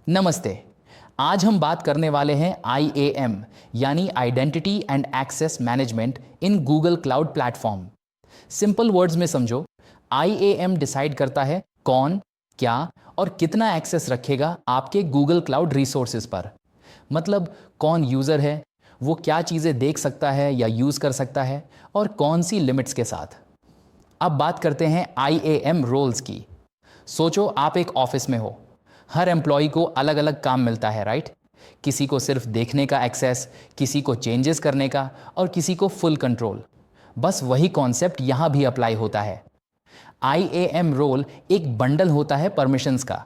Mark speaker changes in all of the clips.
Speaker 1: नमस्ते। आज हम बात करने वाले हैं IAM यानी identity and access management in Google cloud platform. Simple words में समझो, IAM डिसाइड करता है कौन, क्या और कितना एक्सेस रखेगा आपके गूगल क्लाउड रिसोर्सेज पर। मतलब कौन यूज़र है, वो क्या चीज़ें देख सकता है या यूज़ कर सकता है और कौन सी लिमिट्स के साथ। अब बात करते हैं IAM रोल्स की। सोचो आप एक ऑफिस में हो। हर एम्प्लॉय को अलग अलग काम मिलता है, राइट? किसी को सिर्फ देखने का एक्सेस, किसी को चेंजेस करने का और किसी को फुल कंट्रोल। बस वही कॉन्सेप्ट यहां भी अप्लाई होता है। IAM रोल एक बंडल होता है परमिशंस का।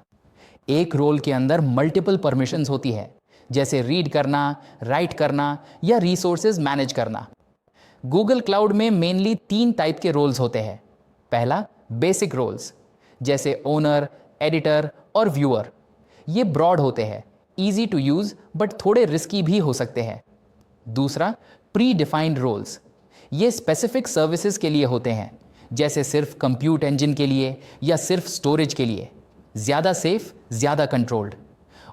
Speaker 1: एक रोल के अंदर मल्टीपल परमिशंस होती है, जैसे रीड करना, राइट करना या रिसोर्सेज मैनेज करना। गूगल क्लाउड में मेनली 3 टाइप के रोल्स होते हैं। पहला, बेसिक रोल्स, जैसे ओनर, एडिटर और व्यूअर। ये ब्रॉड होते हैं, इजी टू यूज बट थोड़े रिस्की भी हो सकते हैं। दूसरा, प्री डिफाइंड रोल्स। ये स्पेसिफिक सर्विसेज के लिए होते हैं, जैसे सिर्फ कंप्यूट इंजन के लिए या सिर्फ स्टोरेज के लिए। ज़्यादा सेफ, ज़्यादा कंट्रोल्ड।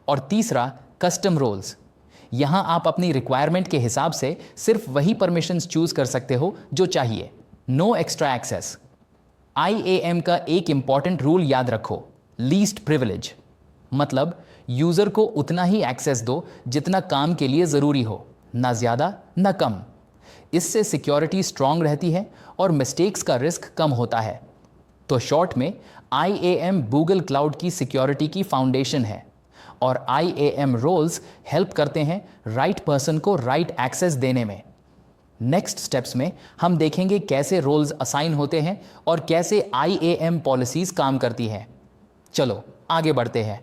Speaker 1: और तीसरा, कस्टम रोल्स। यहाँ आप अपनी रिक्वायरमेंट के हिसाब से सिर्फ वही परमिशंस चूज कर सकते हो जो चाहिए। No extra access. IAM का एक इंपॉर्टेंट रूल याद रखो, लीस्ट प्रिविलेज। मतलब यूजर को उतना ही एक्सेस दो जितना काम के लिए जरूरी हो, ना ज्यादा ना कम। इससे सिक्योरिटी स्ट्रांग रहती है और मिस्टेक्स का रिस्क कम होता है। तो शॉर्ट में, IAM गूगल क्लाउड की सिक्योरिटी की फाउंडेशन है और IAM रोल्स हेल्प करते हैं राइट पर्सन को राइट एक्सेस देने में। नेक्स्ट स्टेप्स में हम देखेंगे कैसे रोल्स असाइन होते हैं और कैसे IAM पॉलिसीज काम करती हैं। चलो आगे बढ़ते हैं।